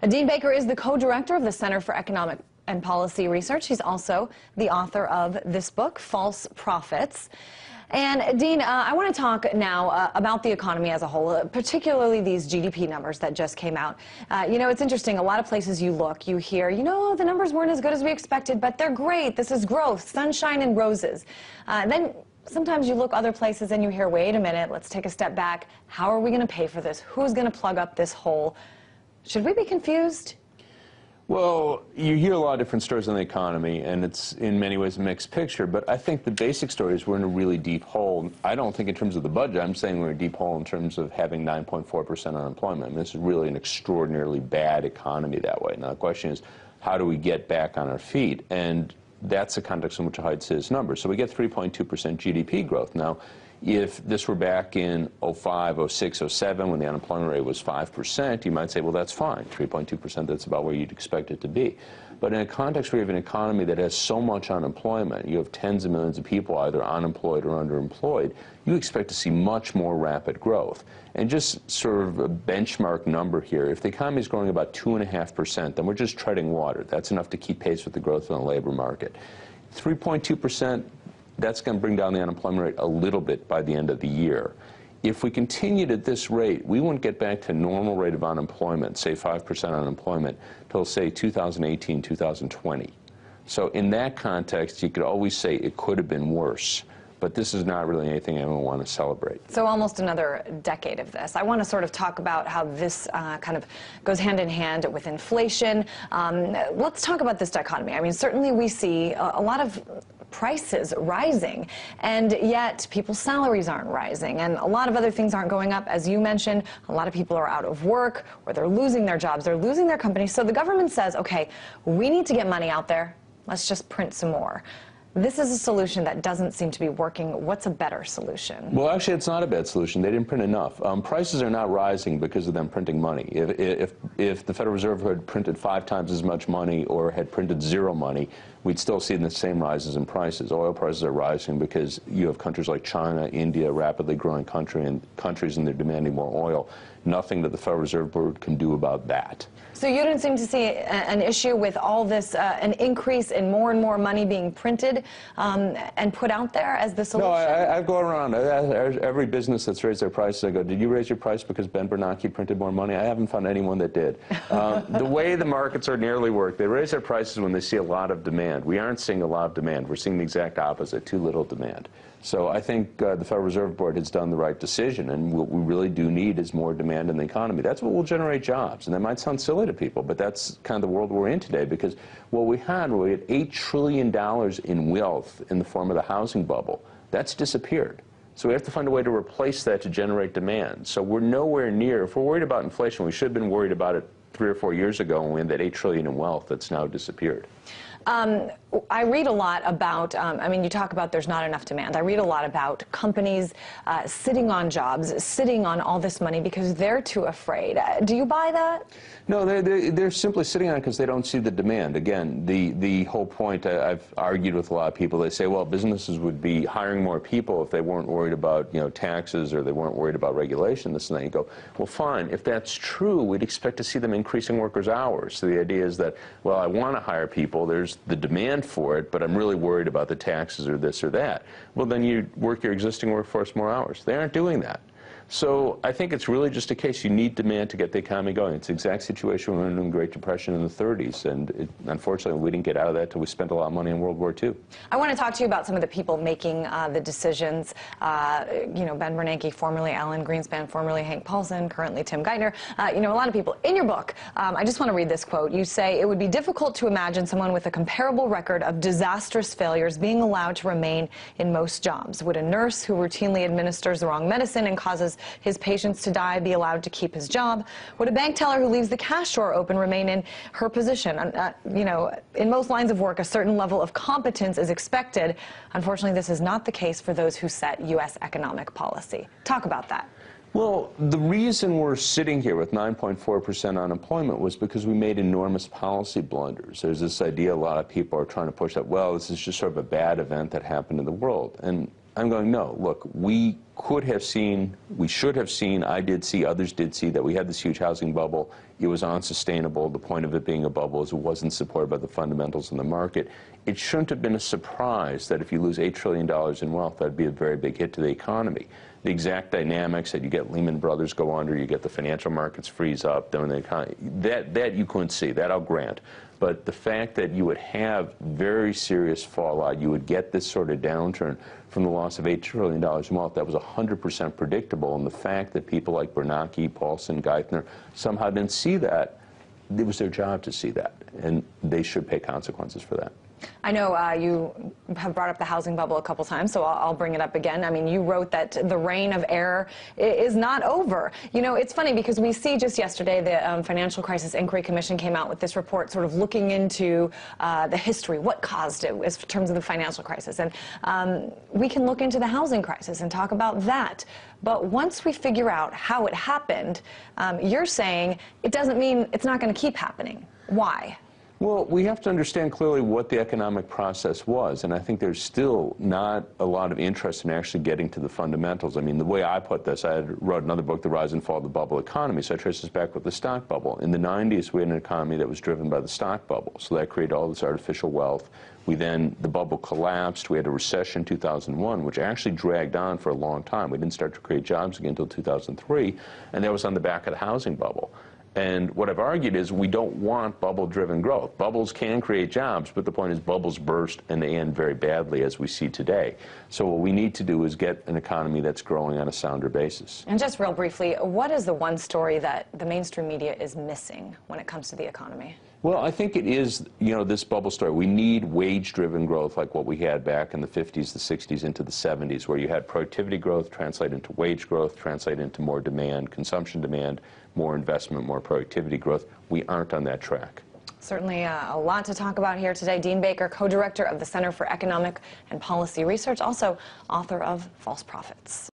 Dean Baker is the co-director of the Center for Economic and Policy Research. He's also the author of this book, False Prophets. And Dean, I want to talk now about the economy as a whole, particularly these GDP numbers that just came out. It's interesting. A lot of places you look, you hear, the numbers weren't as good as we expected, but they're great. This is growth, sunshine and roses. Then sometimes you look other places and you hear, wait a minute, let's take a step back. How are we going to pay for this? Who's going to plug up this hole? Should we be confused? Well, you hear a lot of different stories on the economy, and it's in many ways a mixed picture, but I think the basic story is we're in a really deep hole. I don't think in terms of the budget, I'm saying we're in a deep hole in terms of having 9.4% unemployment. I mean, this is really an extraordinarily bad economy that way. Now, the question is, how do we get back on our feet? And that's the context in which Heights his numbers. So we get 3.2% GDP growth. Now, if this were back in 05, 06, 07, when the unemployment rate was 5%, you might say, well, that's fine. 3.2%, that's about where you'd expect it to be. But in a context where you have an economy that has so much unemployment, you have tens of millions of people either unemployed or underemployed, you expect to see much more rapid growth. And just sort of a benchmark number here, if the economy is growing about 2.5%, then we're just treading water. That's enough to keep pace with the growth in the labor market. 3.2%, that's going to bring down the unemployment rate a little bit by the end of the year. If we continued at this rate, we wouldn't get back to normal rate of unemployment, say 5% unemployment, till, say, 2018, 2020. So in that context, you could always say it could have been worse. But this is not really anything anyone want to celebrate. So almost another decade of this. I want to sort of talk about how this kind of goes hand in hand with inflation. Let's talk about this dichotomy. I mean, certainly we see a lot of prices rising, and yet people's salaries aren't rising, and a lot of other things aren't going up. As you mentioned, a lot of people are out of work, or they're losing their jobs, they're losing their companies. So the government says, okay, we need to get money out there. Let's just print some more. This is a solution that doesn't seem to be working. What's a better solution? Well, actually, it's not a bad solution. They didn't print enough. Prices are not rising because of them printing money. If the Federal Reserve had printed 5 times as much money or had printed zero money, we'd still see the same rises in prices. Oil prices are rising because you have countries like China, India, rapidly growing countries, and they're demanding more oil. Nothing that the Federal Reserve Board can do about that. So you didn't seem to see an issue with all this, an increase in more and more money being printed and put out there as the solution? No, I go around. Every business that's raised their prices, I go, did you raise your price because Ben Bernanke printed more money? I haven't found anyone that did. The way the markets ordinarily work, they raise their prices when they see a lot of demand. We aren't seeing a lot of demand. We're seeing the exact opposite, too little demand. So I think the Federal Reserve Board has done the right decision, and what we really do need is more demand in the economy. That's what will generate jobs, and that might sound silly to people, but that's kind of the world we're in today, because what we had $8 trillion in wealth in the form of the housing bubble. That's disappeared. So we have to find a way to replace that to generate demand. So we're nowhere near, if we're worried about inflation, we should have been worried about it 3 or 4 years ago when we had that $8 trillion in wealth that's now disappeared. I read a lot about, you talk about there's not enough demand. I read a lot about companies sitting on jobs, sitting on all this money because they're too afraid. Do you buy that? No, they're simply sitting on it because they don't see the demand. Again, the whole point, I've argued with a lot of people, they say, well, businesses would be hiring more people if they weren't worried about, taxes, or they weren't worried about regulation, this and that. You go, well, fine, if that's true, we'd expect to see them increasing workers' hours. So the idea is that, well, I want to hire people, there's the demand for it, but I'm really worried about the taxes or this or that. Well, then you work your existing workforce more hours. They aren't doing that. So I think it's really just a case you need demand to get the economy going. It's the exact situation we were in the Great Depression in the 30s, and unfortunately we didn't get out of that until we spent a lot of money in World War II. I want to talk to you about some of the people making the decisions. Ben Bernanke, formerly Alan Greenspan, formerly Hank Paulson, currently Tim Geithner. A lot of people. In your book, I just want to read this quote. You say, it would be difficult to imagine someone with a comparable record of disastrous failures being allowed to remain in most jobs. Would a nurse who routinely administers the wrong medicine and causes his patients to die be allowed to keep his job? Would a bank teller who leaves the cash drawer open remain in her position? In most lines of work, a certain level of competence is expected. Unfortunately, this is not the case for those who set U.S. economic policy. Talk about that. Well, the reason we're sitting here with 9.4% unemployment was because we made enormous policy blunders. There's this idea a lot of people are trying to push that, well, this is just sort of a bad event that happened in the world. And I'm going, no, look, we could have seen, we should have seen, I did see, others did see, that we had this huge housing bubble. It was unsustainable. The point of it being a bubble is it wasn't supported by the fundamentals in the market. It shouldn't have been a surprise that if you lose $8 trillion in wealth, that'd be a very big hit to the economy. The exact dynamics that you get Lehman Brothers go under, you get the financial markets freeze up, then the economy, that you couldn't see, that I'll grant. But the fact that you would have very serious fallout, you would get this sort of downturn from the loss of $8 trillion in wealth, that was 100% predictable. And the fact that people like Bernanke, Paulson, Geithner somehow didn't see that, it was their job to see that. And they should pay consequences for that. I know you have brought up the housing bubble a couple times, so I'll bring it up again. I mean, you wrote that the reign of error is not over. You know, it's funny because we see just yesterday the Financial Crisis Inquiry Commission came out with this report sort of looking into the history, what caused it in terms of the financial crisis. And we can look into the housing crisis and talk about that. But once we figure out how it happened, you're saying it doesn't mean it's not going to keep happening. Why? Well, we have to understand clearly what the economic process was, and I think there's still not a lot of interest in actually getting to the fundamentals. I mean, the way I put this, I wrote another book, The Rise and Fall of the Bubble Economy, so I traced this back with the stock bubble. In the 90s, we had an economy that was driven by the stock bubble, so that created all this artificial wealth. The bubble collapsed, we had a recession in 2001, which actually dragged on for a long time. We didn't start to create jobs again until 2003, and that was on the back of the housing bubble. And what I've argued is we don't want bubble-driven growth. Bubbles can create jobs, but the point is bubbles burst and they end very badly, as we see today. So what we need to do is get an economy that's growing on a sounder basis. And just real briefly, what is the one story that the mainstream media is missing when it comes to the economy? Well, I think it is, you know, this bubble story. We need wage-driven growth like what we had back in the 50s, the 60s, into the 70s, where you had productivity growth translate into wage growth, translate into more demand, consumption demand, more investment, more productivity growth. We aren't on that track. Certainly a lot to talk about here today. Dean Baker, co-director of the Center for Economic and Policy Research, also author of False Prophets.